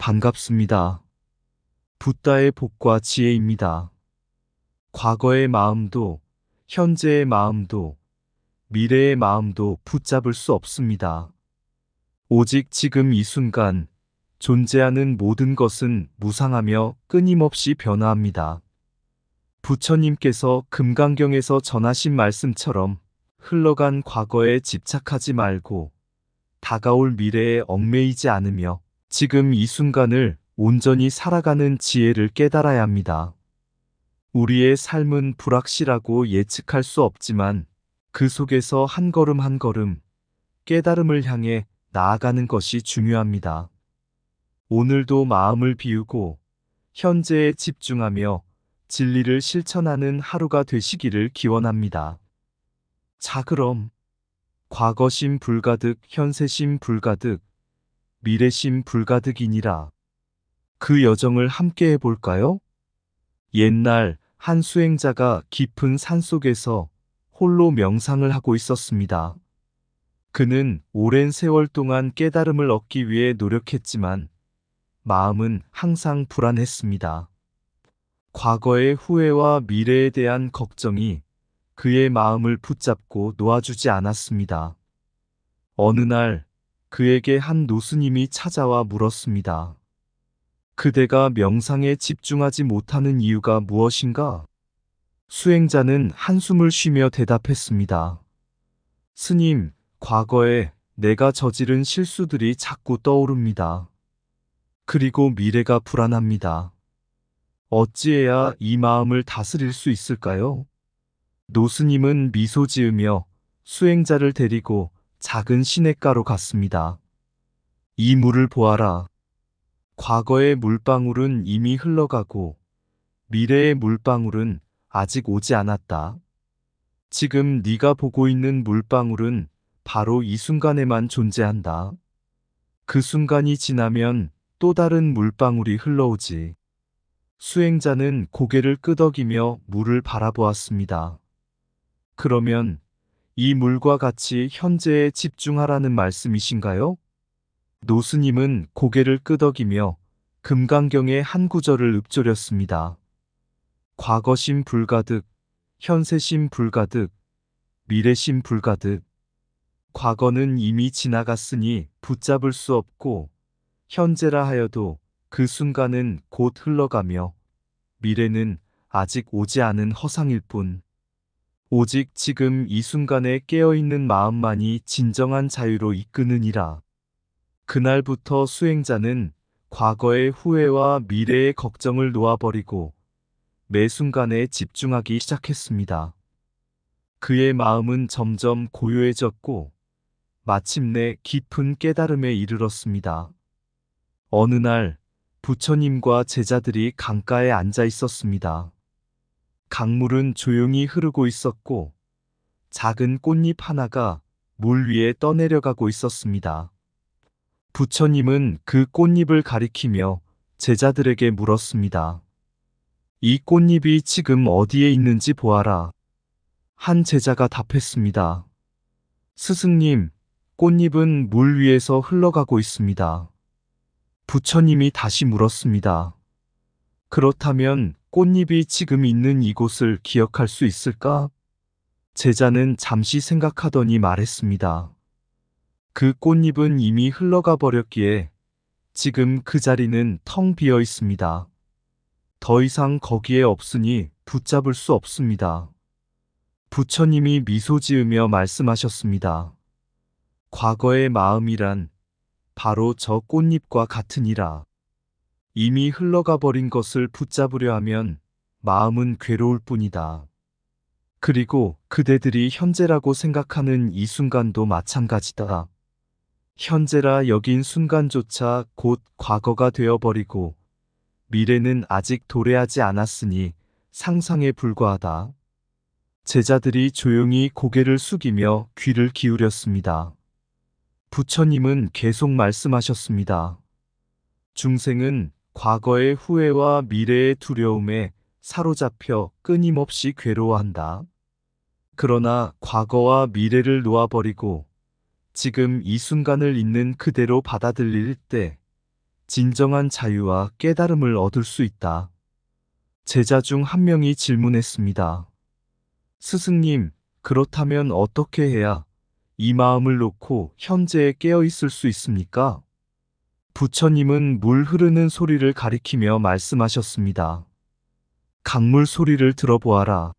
반갑습니다. 붓다의 복과 지혜입니다. 과거의 마음도, 현재의 마음도, 미래의 마음도 붙잡을 수 없습니다. 오직 지금 이 순간, 존재하는 모든 것은 무상하며 끊임없이 변화합니다. 부처님께서 금강경에서 전하신 말씀처럼 흘러간 과거에 집착하지 말고 다가올 미래에 얽매이지 않으며 지금 이 순간을 온전히 살아가는 지혜를 깨달아야 합니다. 우리의 삶은 불확실하고 예측할 수 없지만 그 속에서 한 걸음 한 걸음 깨달음을 향해 나아가는 것이 중요합니다. 오늘도 마음을 비우고 현재에 집중하며 진리를 실천하는 하루가 되시기를 기원합니다. 자, 그럼 과거심 불가득, 현세심 불가득, 미래심 불가득이니라. 그 여정을 함께 해볼까요? 옛날 한 수행자가 깊은 산속에서 홀로 명상을 하고 있었습니다. 그는 오랜 세월 동안 깨달음을 얻기 위해 노력했지만 마음은 항상 불안했습니다. 과거의 후회와 미래에 대한 걱정이 그의 마음을 붙잡고 놓아주지 않았습니다. 어느 날 그에게 한 노스님이 찾아와 물었습니다. 그대가 명상에 집중하지 못하는 이유가 무엇인가? 수행자는 한숨을 쉬며 대답했습니다. 스님, 과거에 내가 저지른 실수들이 자꾸 떠오릅니다. 그리고 미래가 불안합니다. 어찌해야 이 마음을 다스릴 수 있을까요? 노스님은 미소 지으며 수행자를 데리고 작은 시냇가로 갔습니다. 이 물을 보아라. 과거의 물방울은 이미 흘러가고 미래의 물방울은 아직 오지 않았다. 지금 네가 보고 있는 물방울은 바로 이 순간에만 존재한다. 그 순간이 지나면 또 다른 물방울이 흘러오지. 수행자는 고개를 끄덕이며 물을 바라보았습니다. 그러면 이 물과 같이 현재에 집중하라는 말씀이신가요? 노스님은 고개를 끄덕이며 금강경의 한 구절을 읊조렸습니다. 과거심 불가득, 현세심 불가득, 미래심 불가득. 과거는 이미 지나갔으니 붙잡을 수 없고 현재라 하여도 그 순간은 곧 흘러가며 미래는 아직 오지 않은 허상일 뿐. 오직 지금 이 순간에 깨어있는 마음만이 진정한 자유로 이끄느니라. 그날부터 수행자는 과거의 후회와 미래의 걱정을 놓아버리고 매 순간에 집중하기 시작했습니다. 그의 마음은 점점 고요해졌고 마침내 깊은 깨달음에 이르렀습니다. 어느 날 부처님과 제자들이 강가에 앉아 있었습니다. 강물은 조용히 흐르고 있었고 작은 꽃잎 하나가 물 위에 떠내려가고 있었습니다. 부처님은 그 꽃잎을 가리키며 제자들에게 물었습니다. 이 꽃잎이 지금 어디에 있는지 보아라. 한 제자가 답했습니다. 스승님, 꽃잎은 물 위에서 흘러가고 있습니다. 부처님이 다시 물었습니다. 그렇다면 꽃잎이 지금 있는 이곳을 기억할 수 있을까? 제자는 잠시 생각하더니 말했습니다. 그 꽃잎은 이미 흘러가 버렸기에 지금 그 자리는 텅 비어 있습니다. 더 이상 거기에 없으니 붙잡을 수 없습니다. 부처님이 미소 지으며 말씀하셨습니다. 과거의 마음이란 바로 저 꽃잎과 같으니라. 이미 흘러가 버린 것을 붙잡으려 하면 마음은 괴로울 뿐이다. 그리고 그대들이 현재라고 생각하는 이 순간도 마찬가지다. 현재라 여긴 순간조차 곧 과거가 되어버리고 미래는 아직 도래하지 않았으니 상상에 불과하다. 제자들이 조용히 고개를 숙이며 귀를 기울였습니다. 부처님은 계속 말씀하셨습니다. 중생은 과거의 후회와 미래의 두려움에 사로잡혀 끊임없이 괴로워한다. 그러나 과거와 미래를 놓아버리고 지금 이 순간을 있는 그대로 받아들일 때 진정한 자유와 깨달음을 얻을 수 있다. 제자 중 한 명이 질문했습니다. 스승님, 그렇다면 어떻게 해야 이 마음을 놓고 현재에 깨어 있을 수 있습니까? 부처님은 물 흐르는 소리를 가리키며 말씀하셨습니다. 강물 소리를 들어보아라.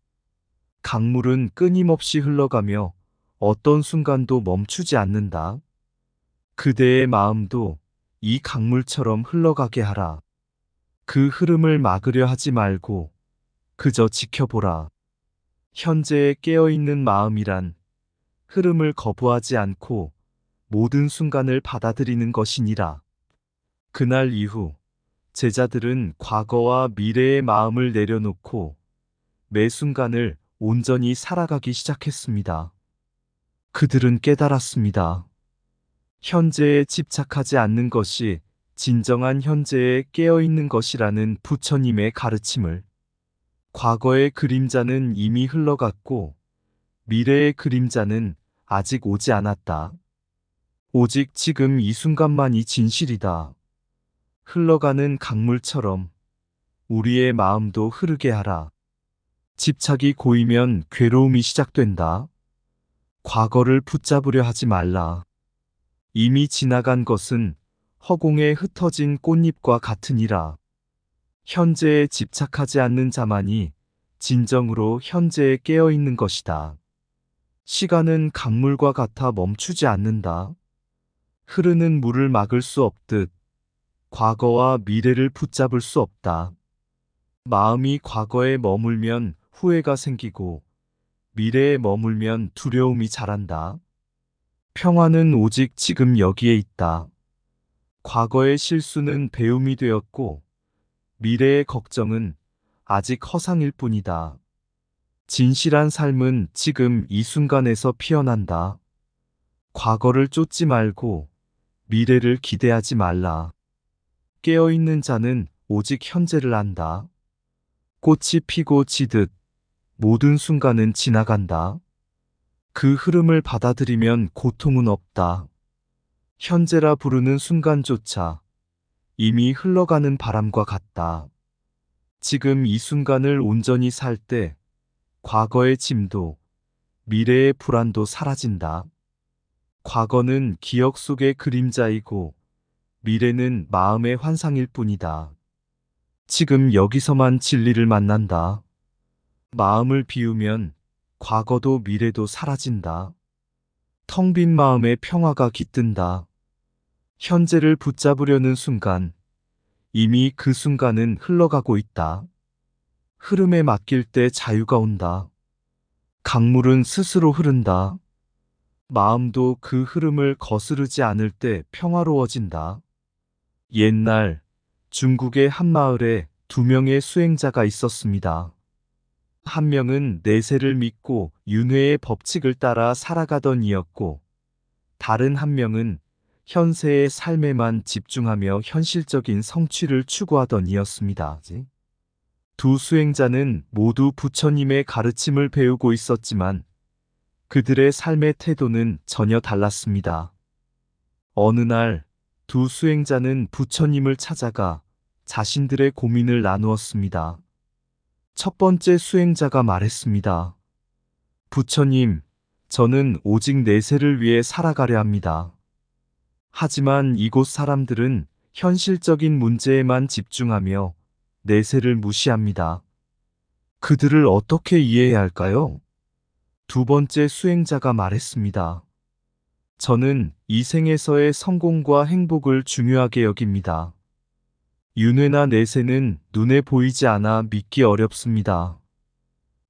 강물은 끊임없이 흘러가며 어떤 순간도 멈추지 않는다. 그대의 마음도 이 강물처럼 흘러가게 하라. 그 흐름을 막으려 하지 말고 그저 지켜보라. 현재에 깨어있는 마음이란 흐름을 거부하지 않고 모든 순간을 받아들이는 것이니라. 그날 이후 제자들은 과거와 미래의 마음을 내려놓고 매 순간을 온전히 살아가기 시작했습니다. 그들은 깨달았습니다. 현재에 집착하지 않는 것이 진정한 현재에 깨어있는 것이라는 부처님의 가르침을. 과거의 그림자는 이미 흘러갔고 미래의 그림자는 아직 오지 않았다. 오직 지금 이 순간만이 진실이다. 흘러가는 강물처럼 우리의 마음도 흐르게 하라. 집착이 고이면 괴로움이 시작된다. 과거를 붙잡으려 하지 말라. 이미 지나간 것은 허공에 흩어진 꽃잎과 같으니라. 현재에 집착하지 않는 자만이 진정으로 현재에 깨어 있는 것이다. 시간은 강물과 같아 멈추지 않는다. 흐르는 물을 막을 수 없듯 과거와 미래를 붙잡을 수 없다. 마음이 과거에 머물면 후회가 생기고 미래에 머물면 두려움이 자란다. 평화는 오직 지금 여기에 있다. 과거의 실수는 배움이 되었고 미래의 걱정은 아직 허상일 뿐이다. 진실한 삶은 지금 이 순간에서 피어난다. 과거를 쫓지 말고 미래를 기대하지 말라. 깨어있는 자는 오직 현재를 안다. 꽃이 피고 지듯 모든 순간은 지나간다. 그 흐름을 받아들이면 고통은 없다. 현재라 부르는 순간조차 이미 흘러가는 바람과 같다. 지금 이 순간을 온전히 살 때 과거의 짐도 미래의 불안도 사라진다. 과거는 기억 속의 그림자이고 미래는 마음의 환상일 뿐이다. 지금 여기서만 진리를 만난다. 마음을 비우면 과거도 미래도 사라진다. 텅 빈 마음에 평화가 깃든다. 현재를 붙잡으려는 순간 이미 그 순간은 흘러가고 있다. 흐름에 맡길 때 자유가 온다. 강물은 스스로 흐른다. 마음도 그 흐름을 거스르지 않을 때 평화로워진다. 옛날 중국의 한 마을에 두 명의 수행자가 있었습니다. 한 명은 내세를 믿고 윤회의 법칙을 따라 살아가던 이였고, 다른 한 명은 현세의 삶에만 집중하며 현실적인 성취를 추구하던 이였습니다. 두 수행자는 모두 부처님의 가르침을 배우고 있었지만 그들의 삶의 태도는 전혀 달랐습니다. 어느 날 두 수행자는 부처님을 찾아가 자신들의 고민을 나누었습니다. 첫 번째 수행자가 말했습니다. 부처님, 저는 오직 내세를 위해 살아가려 합니다. 하지만 이곳 사람들은 현실적인 문제에만 집중하며 내세를 무시합니다. 그들을 어떻게 이해해야 할까요? 두 번째 수행자가 말했습니다. 저는 이 생에서의 성공과 행복을 중요하게 여깁니다. 윤회나 내세는 눈에 보이지 않아 믿기 어렵습니다.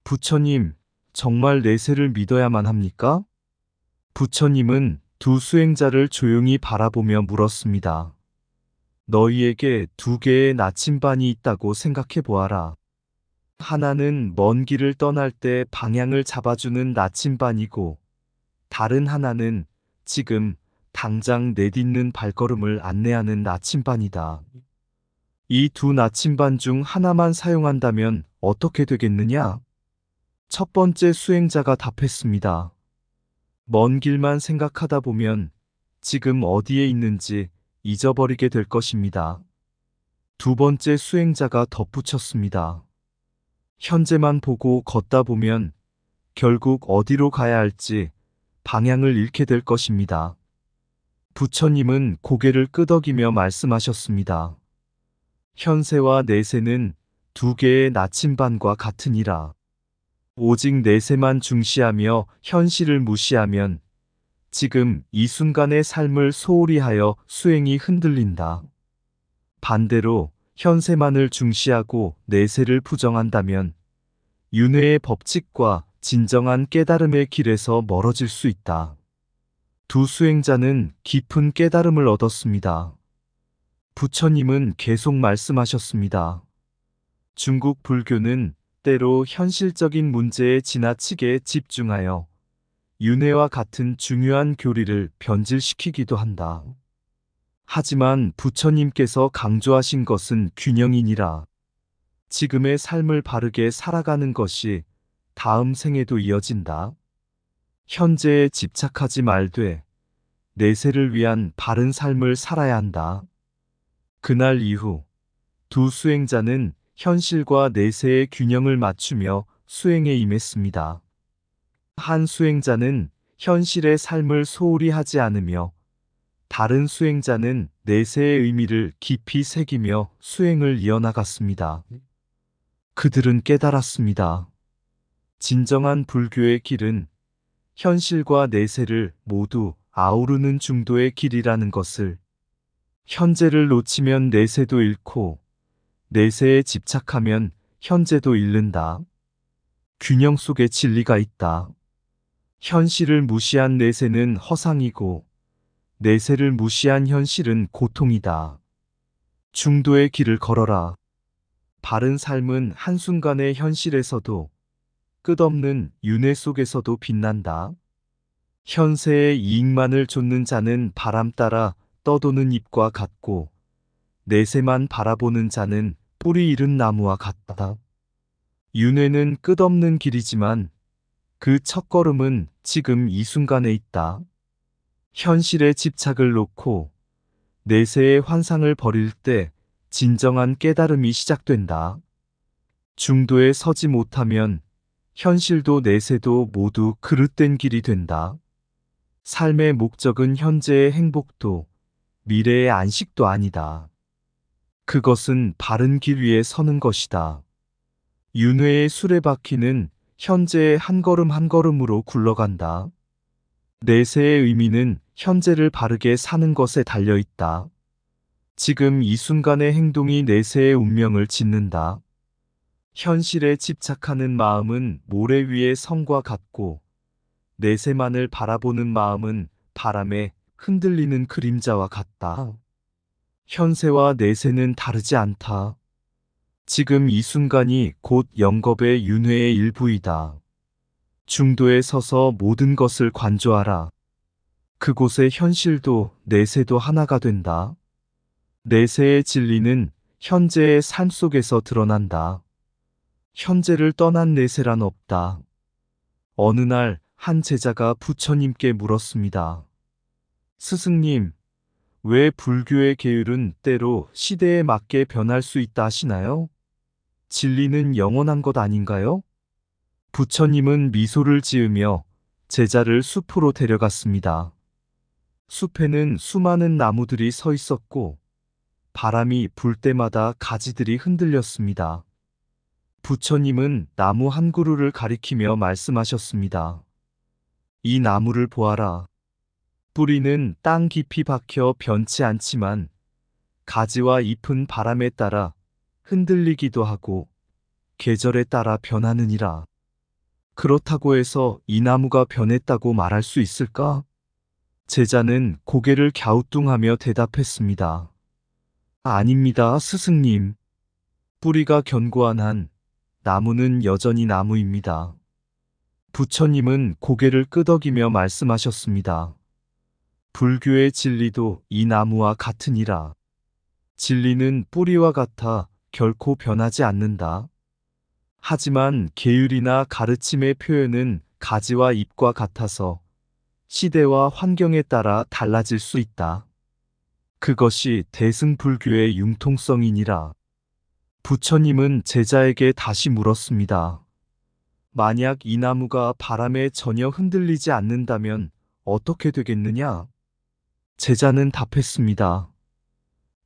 부처님, 정말 내세를 믿어야만 합니까? 부처님은 두 수행자를 조용히 바라보며 물었습니다. 너희에게 두 개의 나침반이 있다고 생각해 보아라. 하나는 먼 길을 떠날 때 방향을 잡아주는 나침반이고, 다른 하나는 지금 당장 내딛는 발걸음을 안내하는 나침반이다. 이 두 나침반 중 하나만 사용한다면 어떻게 되겠느냐? 첫 번째 수행자가 답했습니다. 먼 길만 생각하다 보면 지금 어디에 있는지 잊어버리게 될 것입니다. 두 번째 수행자가 덧붙였습니다. 현재만 보고 걷다 보면 결국 어디로 가야 할지 방향을 잃게 될 것입니다. 부처님은 고개를 끄덕이며 말씀하셨습니다. 현세와 내세는 두 개의 나침반과 같으니라. 오직 내세만 중시하며 현실을 무시하면 지금 이 순간의 삶을 소홀히 하여 수행이 흔들린다. 반대로 현세만을 중시하고 내세를 부정한다면 윤회의 법칙과 진정한 깨달음의 길에서 멀어질 수 있다. 두 수행자는 깊은 깨달음을 얻었습니다. 부처님은 계속 말씀하셨습니다. 중국 불교는 때로 현실적인 문제에 지나치게 집중하여 윤회와 같은 중요한 교리를 변질시키기도 한다. 하지만 부처님께서 강조하신 것은 균형이니라. 지금의 삶을 바르게 살아가는 것이 다음 생에도 이어진다. 현재에 집착하지 말되 내세를 위한 바른 삶을 살아야 한다. 그날 이후 두 수행자는 현실과 내세의 균형을 맞추며 수행에 임했습니다. 한 수행자는 현실의 삶을 소홀히 하지 않으며 다른 수행자는 내세의 의미를 깊이 새기며 수행을 이어나갔습니다. 그들은 깨달았습니다. 진정한 불교의 길은 현실과 내세를 모두 아우르는 중도의 길이라는 것을, 현재를 놓치면 내세도 잃고 내세에 집착하면 현재도 잃는다. 균형 속에 진리가 있다. 현실을 무시한 내세는 허상이고 내세를 무시한 현실은 고통이다. 중도의 길을 걸어라. 바른 삶은 한순간의 현실에서도 끝없는 윤회 속에서도 빛난다. 현세의 이익만을 좇는 자는 바람 따라 떠도는 잎과 같고 내세만 바라보는 자는 뿌리 잃은 나무와 같다. 윤회는 끝없는 길이지만 그 첫걸음은 지금 이 순간에 있다. 현실의 집착을 놓고 내세의 환상을 버릴 때 진정한 깨달음이 시작된다. 중도에 서지 못하면 현실도 내세도 모두 그릇된 길이 된다. 삶의 목적은 현재의 행복도 미래의 안식도 아니다. 그것은 바른 길 위에 서는 것이다. 윤회의 수레바퀴는 현재의 한 걸음 한 걸음으로 굴러간다. 내세의 의미는 현재를 바르게 사는 것에 달려 있다. 지금 이 순간의 행동이 내세의 운명을 짓는다. 현실에 집착하는 마음은 모래 위의 성과 같고 내세만을 바라보는 마음은 바람에 흔들리는 그림자와 같다. 현세와 내세는 다르지 않다. 지금 이 순간이 곧 영겁의 윤회의 일부이다. 중도에 서서 모든 것을 관조하라. 그곳의 현실도 내세도 하나가 된다. 내세의 진리는 현재의 삶 속에서 드러난다. 현재를 떠난 내세란 없다. 어느 날 한 제자가 부처님께 물었습니다. 스승님, 왜 불교의 계율은 때로 시대에 맞게 변할 수 있다 하시나요? 진리는 영원한 것 아닌가요? 부처님은 미소를 지으며 제자를 숲으로 데려갔습니다. 숲에는 수많은 나무들이 서 있었고 바람이 불 때마다 가지들이 흔들렸습니다. 부처님은 나무 한 그루를 가리키며 말씀하셨습니다. 이 나무를 보아라. 뿌리는 땅 깊이 박혀 변치 않지만 가지와 잎은 바람에 따라 흔들리기도 하고 계절에 따라 변하느니라. 그렇다고 해서 이 나무가 변했다고 말할 수 있을까? 제자는 고개를 갸우뚱하며 대답했습니다. 아닙니다, 스승님. 뿌리가 견고한 한 나무는 여전히 나무입니다. 부처님은 고개를 끄덕이며 말씀하셨습니다. 불교의 진리도 이 나무와 같으니라. 진리는 뿌리와 같아 결코 변하지 않는다. 하지만 계율이나 가르침의 표현은 가지와 잎과 같아서 시대와 환경에 따라 달라질 수 있다. 그것이 대승불교의 융통성이니라. 부처님은 제자에게 다시 물었습니다. 만약 이 나무가 바람에 전혀 흔들리지 않는다면 어떻게 되겠느냐? 제자는 답했습니다.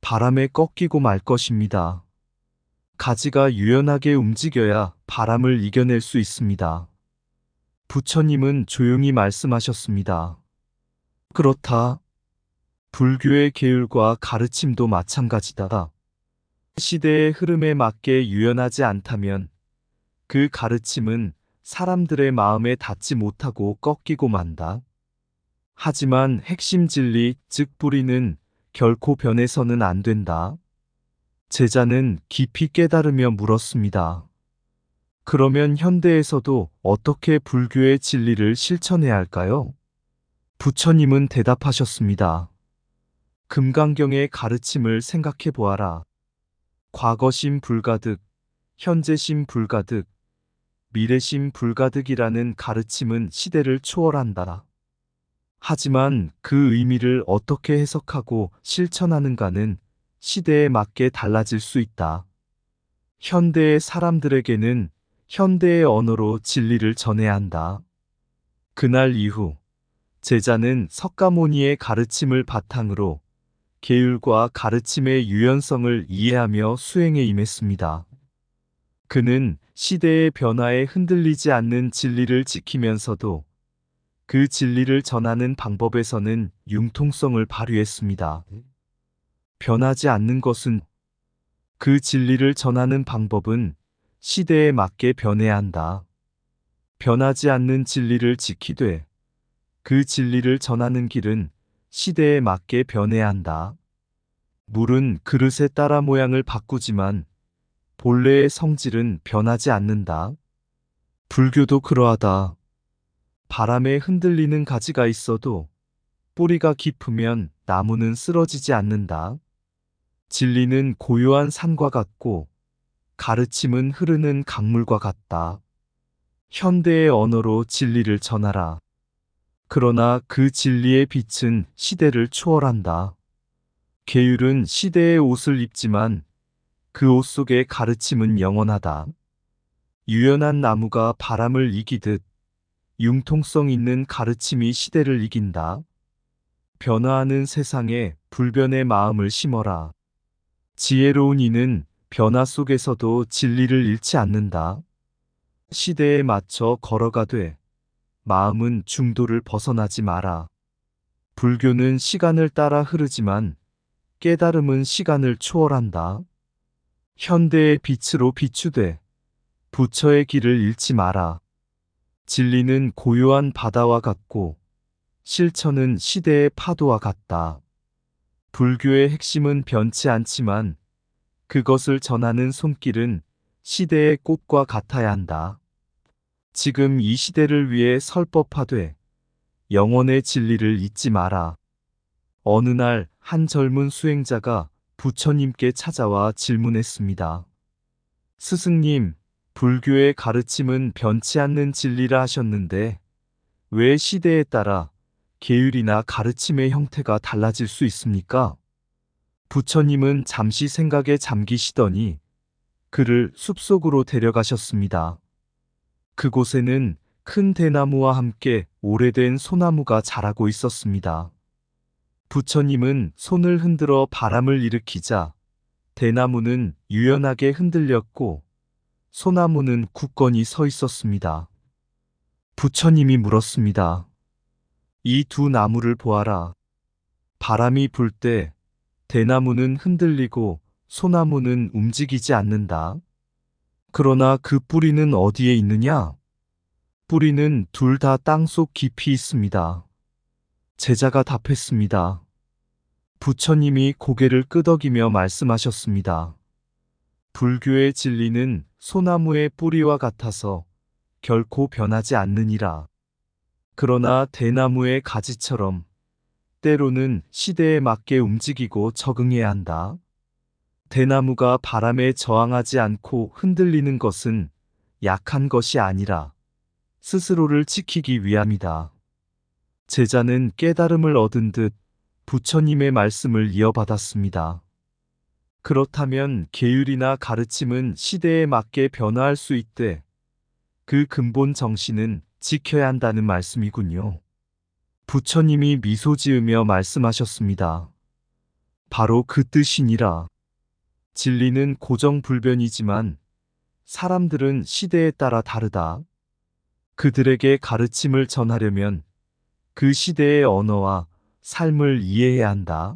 바람에 꺾이고 말 것입니다. 가지가 유연하게 움직여야 바람을 이겨낼 수 있습니다. 부처님은 조용히 말씀하셨습니다. 그렇다. 불교의 계율과 가르침도 마찬가지다. 시대의 흐름에 맞게 유연하지 않다면 그 가르침은 사람들의 마음에 닿지 못하고 꺾이고 만다. 하지만 핵심 진리, 즉 뿌리는 결코 변해서는 안 된다. 제자는 깊이 깨달으며 물었습니다. 그러면 현대에서도 어떻게 불교의 진리를 실천해야 할까요? 부처님은 대답하셨습니다. 금강경의 가르침을 생각해 보아라. 과거심 불가득, 현재심 불가득, 미래심 불가득이라는 가르침은 시대를 초월한다. 하지만 그 의미를 어떻게 해석하고 실천하는가는 시대에 맞게 달라질 수 있다. 현대의 사람들에게는 현대의 언어로 진리를 전해야 한다. 그날 이후 제자는 석가모니의 가르침을 바탕으로 계율과 가르침의 유연성을 이해하며 수행에 임했습니다. 그는 시대의 변화에 흔들리지 않는 진리를 지키면서도 그 진리를 전하는 방법에서는 융통성을 발휘했습니다. 변하지 않는 것은 그 진리를 전하는 방법은 시대에 맞게 변해야 한다. 변하지 않는 진리를 지키되 그 진리를 전하는 길은 시대에 맞게 변해야 한다. 물은 그릇에 따라 모양을 바꾸지만 본래의 성질은 변하지 않는다. 불교도 그러하다. 바람에 흔들리는 가지가 있어도 뿌리가 깊으면 나무는 쓰러지지 않는다. 진리는 고요한 산과 같고 가르침은 흐르는 강물과 같다. 현대의 언어로 진리를 전하라. 그러나 그 진리의 빛은 시대를 초월한다. 계율은 시대의 옷을 입지만 그 옷 속의 가르침은 영원하다. 유연한 나무가 바람을 이기듯 융통성 있는 가르침이 시대를 이긴다. 변화하는 세상에 불변의 마음을 심어라. 지혜로운 이는 변화 속에서도 진리를 잃지 않는다. 시대에 맞춰 걸어가되 마음은 중도를 벗어나지 마라. 불교는 시간을 따라 흐르지만 깨달음은 시간을 초월한다. 현대의 빛으로 비추되 부처의 길을 잃지 마라. 진리는 고요한 바다와 같고 실천은 시대의 파도와 같다. 불교의 핵심은 변치 않지만 그것을 전하는 손길은 시대의 꽃과 같아야 한다. 지금 이 시대를 위해 설법하되 영혼의 진리를 잊지 마라. 어느 날 한 젊은 수행자가 부처님께 찾아와 질문했습니다. 스승님, 불교의 가르침은 변치 않는 진리라 하셨는데 왜 시대에 따라 계율이나 가르침의 형태가 달라질 수 있습니까? 부처님은 잠시 생각에 잠기시더니 그를 숲속으로 데려가셨습니다. 그곳에는 큰 대나무와 함께 오래된 소나무가 자라고 있었습니다. 부처님은 손을 흔들어 바람을 일으키자 대나무는 유연하게 흔들렸고 소나무는 굳건히 서 있었습니다. 부처님이 물었습니다. 이 두 나무를 보아라. 바람이 불 때 대나무는 흔들리고 소나무는 움직이지 않는다. 그러나 그 뿌리는 어디에 있느냐? 뿌리는 둘 다 땅속 깊이 있습니다. 제자가 답했습니다. 부처님이 고개를 끄덕이며 말씀하셨습니다. 불교의 진리는 소나무의 뿌리와 같아서 결코 변하지 않느니라. 그러나 대나무의 가지처럼 때로는 시대에 맞게 움직이고 적응해야 한다. 대나무가 바람에 저항하지 않고 흔들리는 것은 약한 것이 아니라 스스로를 지키기 위함이다. 제자는 깨달음을 얻은 듯 부처님의 말씀을 이어받았습니다. 그렇다면 계율이나 가르침은 시대에 맞게 변화할 수 있되 그 근본 정신은 지켜야 한다는 말씀이군요. 부처님이 미소 지으며 말씀하셨습니다. 바로 그 뜻이니라. 진리는 고정불변이지만 사람들은 시대에 따라 다르다. 그들에게 가르침을 전하려면 그 시대의 언어와 삶을 이해해야 한다.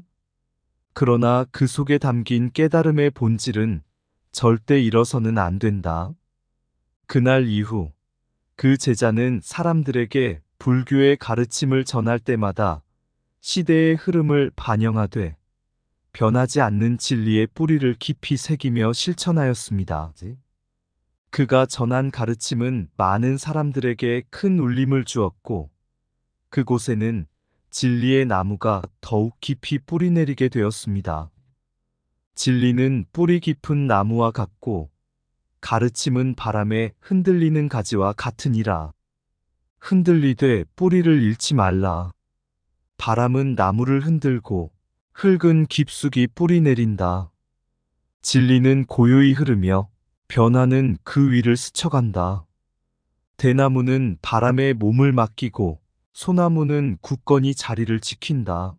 그러나 그 속에 담긴 깨달음의 본질은 절대 잃어서는 안 된다. 그날 이후 그 제자는 사람들에게 불교의 가르침을 전할 때마다 시대의 흐름을 반영하되 변하지 않는 진리의 뿌리를 깊이 새기며 실천하였습니다. 그가 전한 가르침은 많은 사람들에게 큰 울림을 주었고 그곳에는 진리의 나무가 더욱 깊이 뿌리내리게 되었습니다. 진리는 뿌리 깊은 나무와 같고 가르침은 바람에 흔들리는 가지와 같으니라. 흔들리되 뿌리를 잃지 말라. 바람은 나무를 흔들고 흙은 깊숙이 뿌리내린다. 진리는 고요히 흐르며 변화는 그 위를 스쳐간다. 대나무는 바람에 몸을 맡기고 소나무는 굳건히 자리를 지킨다.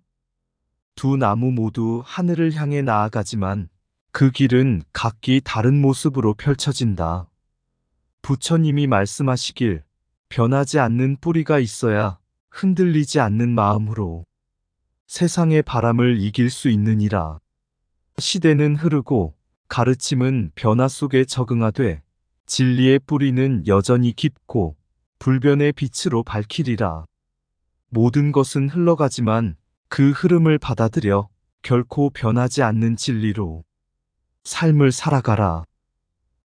두 나무 모두 하늘을 향해 나아가지만 그 길은 각기 다른 모습으로 펼쳐진다. 부처님이 말씀하시길 변하지 않는 뿌리가 있어야 흔들리지 않는 마음으로 세상의 바람을 이길 수 있느니라. 시대는 흐르고 가르침은 변화 속에 적응하되 진리의 뿌리는 여전히 깊고 불변의 빛으로 밝히리라. 모든 것은 흘러가지만 그 흐름을 받아들여 결코 변하지 않는 진리로 삶을 살아가라.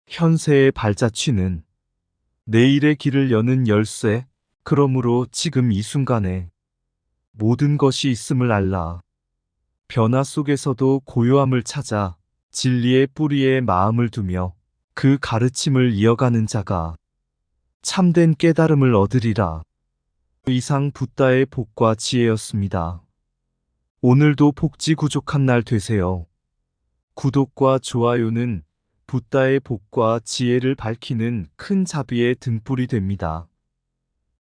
현세의 발자취는 내일의 길을 여는 열쇠, 그러므로 지금 이 순간에 모든 것이 있음을 알라. 변화 속에서도 고요함을 찾아 진리의 뿌리에 마음을 두며 그 가르침을 이어가는 자가 참된 깨달음을 얻으리라. 이상 붓다의 복과 지혜였습니다. 오늘도 복지구족한 날 되세요. 구독과 좋아요는 붓다의 복과 지혜를 밝히는 큰 자비의 등불이 됩니다.